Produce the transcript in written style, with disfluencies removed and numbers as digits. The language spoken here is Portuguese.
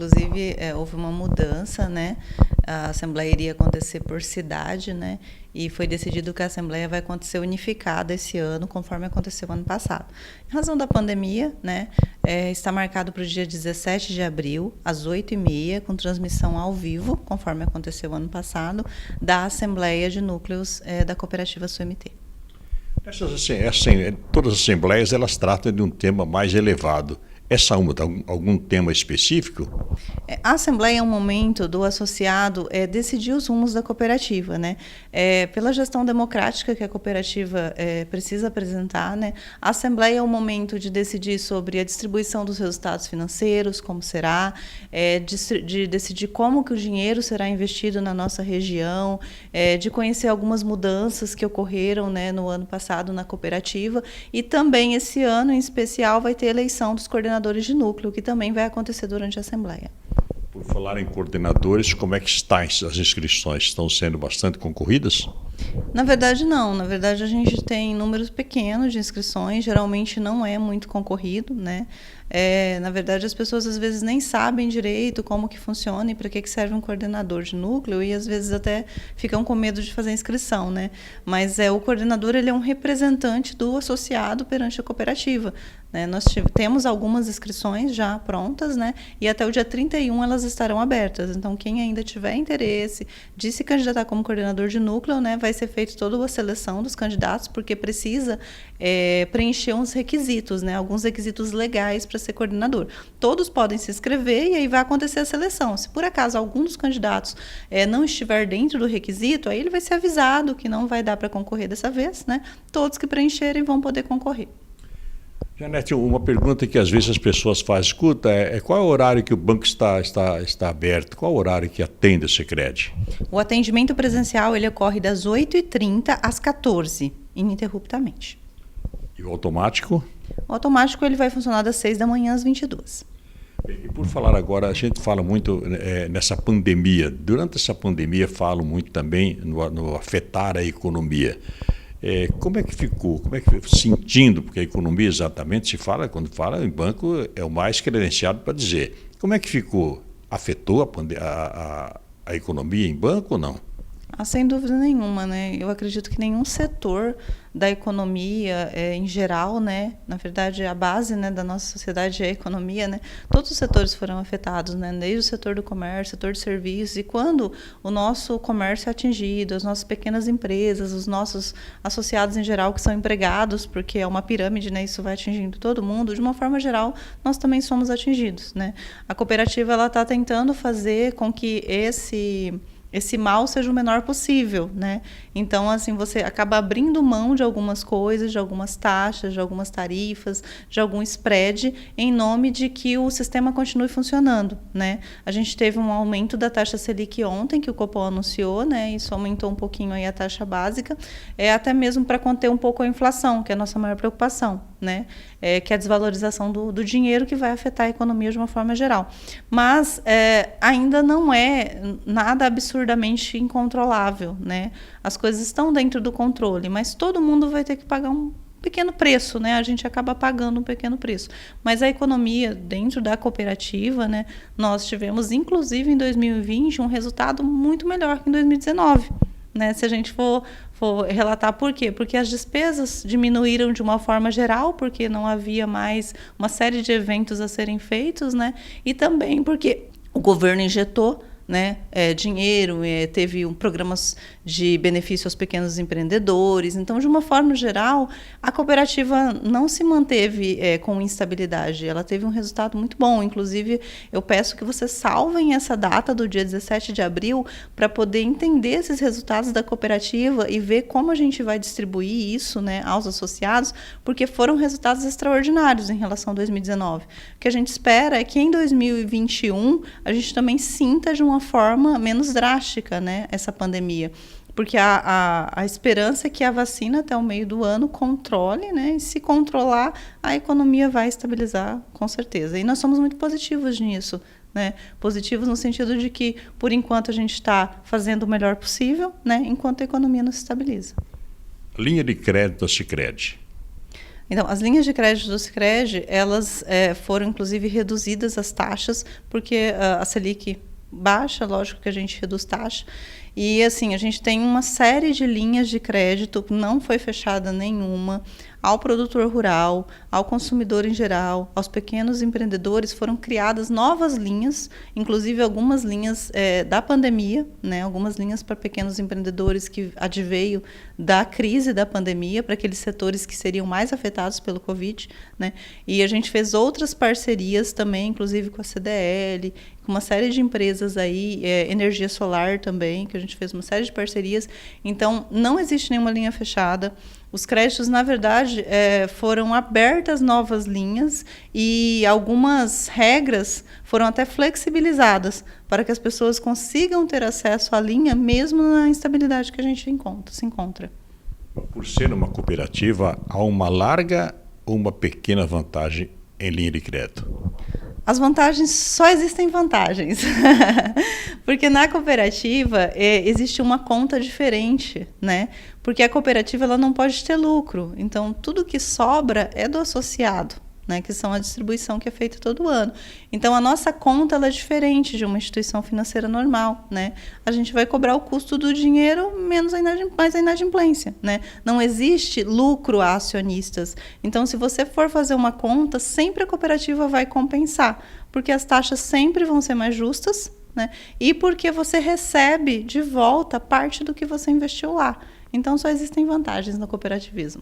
inclusive houve uma mudança, né? A Assembleia iria acontecer por cidade, né? E foi decidido que a Assembleia vai acontecer unificada esse ano, conforme aconteceu ano passado. Em razão da pandemia, né? Está marcado para o dia 17 de abril, às 8h30, com transmissão ao vivo, conforme aconteceu ano passado, da Assembleia de Núcleos da Cooperativa SUMT. Todas as assembleias elas tratam de um tema mais elevado. Essa uma, algum tema específico? A Assembleia é um momento do associado decidir os rumos da cooperativa, né? Pela gestão democrática que a cooperativa precisa apresentar, né? A Assembleia é um momento de decidir sobre a distribuição dos resultados financeiros, como será, de decidir como que o dinheiro será investido na nossa região, de conhecer algumas mudanças que ocorreram, né, no ano passado na cooperativa, e também esse ano, em especial, vai ter eleição dos coordenadores de núcleo, que também vai acontecer durante a Assembleia. Por falar em coordenadores, como é que estão as inscrições? Estão sendo bastante concorridas? Na verdade, não. Na verdade, a gente tem números pequenos de inscrições, geralmente não é muito concorrido, né? Na verdade, as pessoas às vezes nem sabem direito como que funciona e para que serve um coordenador de núcleo, e às vezes até ficam com medo de fazer a inscrição, né? Mas o coordenador, ele é um representante do associado perante a cooperativa, né? Nós temos algumas inscrições já prontas, né? E até o dia 31 elas estarão abertas. Então, quem ainda tiver interesse de se candidatar como coordenador de núcleo, né, vai ser feita toda a seleção dos candidatos, porque precisa preencher uns requisitos, né? Alguns requisitos legais para ser coordenador. Todos podem se inscrever e aí vai acontecer a seleção. Se por acaso algum dos candidatos não estiver dentro do requisito, aí ele vai ser avisado que não vai dar para concorrer dessa vez, né? Todos que preencherem vão poder concorrer. Janete, uma pergunta que às vezes as pessoas fazem, escuta, qual é o horário que o banco está aberto? Qual é o horário que atende a Sicredi? O atendimento presencial ele ocorre das 8h30 às 14h, ininterruptamente. E o automático? O automático ele vai funcionar das 6 da manhã às 22h. E por falar agora, a gente fala muito nessa pandemia. Durante essa pandemia, falo muito também no afetar a economia. Como é que ficou? Sentindo, porque a economia exatamente quando fala em banco, é o mais credenciado para dizer. Como é que ficou? Afetou a economia em banco ou não? Sem dúvida nenhuma, né? Eu acredito que nenhum setor da economia em geral, né? Na verdade, a base, né, da nossa sociedade é a economia, né? Todos os setores foram afetados, né? Desde o setor do comércio, setor de serviços, e quando o nosso comércio é atingido, as nossas pequenas empresas, os nossos associados em geral que são empregados, porque é uma pirâmide, né? Isso vai atingindo todo mundo. De uma forma geral, nós também somos atingidos, né? A cooperativa ela está tentando fazer com que esse mal seja o menor possível, né? Então, assim, você acaba abrindo mão de algumas coisas, de algumas taxas, de algumas tarifas, de algum spread, em nome de que o sistema continue funcionando, né? A gente teve um aumento da taxa Selic ontem, que o Copom anunciou, né? Isso aumentou um pouquinho aí a taxa básica, até mesmo para conter um pouco a inflação, que é a nossa maior preocupação, né? Que é a desvalorização do dinheiro, que vai afetar a economia de uma forma geral. Mas ainda não é nada absurdamente incontrolável, né? As coisas estão dentro do controle, mas todo mundo vai ter que pagar um pequeno preço, né? A gente acaba pagando um pequeno preço. Mas a economia dentro da cooperativa, né? Nós tivemos, inclusive, em 2020, um resultado muito melhor que em 2019. Né? Se a gente for relatar por quê? Porque as despesas diminuíram de uma forma geral, porque não havia mais uma série de eventos a serem feitos, né? E também porque o governo injetou, né, dinheiro, teve programas de benefício aos pequenos empreendedores. Então, de uma forma geral, a cooperativa não se manteve com instabilidade. Ela teve um resultado muito bom. Inclusive, eu peço que vocês salvem essa data do dia 17 de abril para poder entender esses resultados da cooperativa e ver como a gente vai distribuir isso, né, aos associados, porque foram resultados extraordinários em relação a 2019. O que a gente espera é que em 2021 a gente também sinta de uma forma menos drástica, né, essa pandemia. Porque a esperança é que a vacina até o meio do ano controle, né, e se controlar, a economia vai estabilizar com certeza. E nós somos muito positivos nisso, né, positivos no sentido de que, por enquanto, a gente está fazendo o melhor possível, né, enquanto a economia não se estabiliza. Linha de crédito da Sicredi. Então, as linhas de crédito do Sicredi, elas foram inclusive reduzidas as taxas, porque a Selic baixa, lógico que a gente reduz taxa. E assim, a gente tem uma série de linhas de crédito, não foi fechada nenhuma, ao produtor rural, ao consumidor em geral, aos pequenos empreendedores, foram criadas novas linhas, inclusive algumas linhas da pandemia, né, algumas linhas para pequenos empreendedores que adveio da crise da pandemia, para aqueles setores que seriam mais afetados pelo Covid, né, e a gente fez outras parcerias também, inclusive com a CDL, com uma série de empresas aí, energia solar também, que a gente fez uma série de parcerias. Então, não existe nenhuma linha fechada. Os créditos, na verdade, foram abertas novas linhas e algumas regras foram até flexibilizadas para que as pessoas consigam ter acesso à linha mesmo na instabilidade que a gente se encontra. Por ser uma cooperativa, há uma larga ou uma pequena vantagem em linha de crédito? As vantagens, só existem vantagens, porque na cooperativa existe uma conta diferente, né? Porque a cooperativa ela não pode ter lucro, então tudo que sobra é do associado, né? Que são a distribuição que é feita todo ano. Então a nossa conta ela é diferente de uma instituição financeira normal, né? A gente vai cobrar o custo do dinheiro menos mais a inadimplência, né? Não existe lucro a acionistas. Então se você for fazer uma conta, sempre a cooperativa vai compensar, porque as taxas sempre vão ser mais justas, né? E porque você recebe de volta parte do que você investiu lá. Então só existem vantagens no cooperativismo.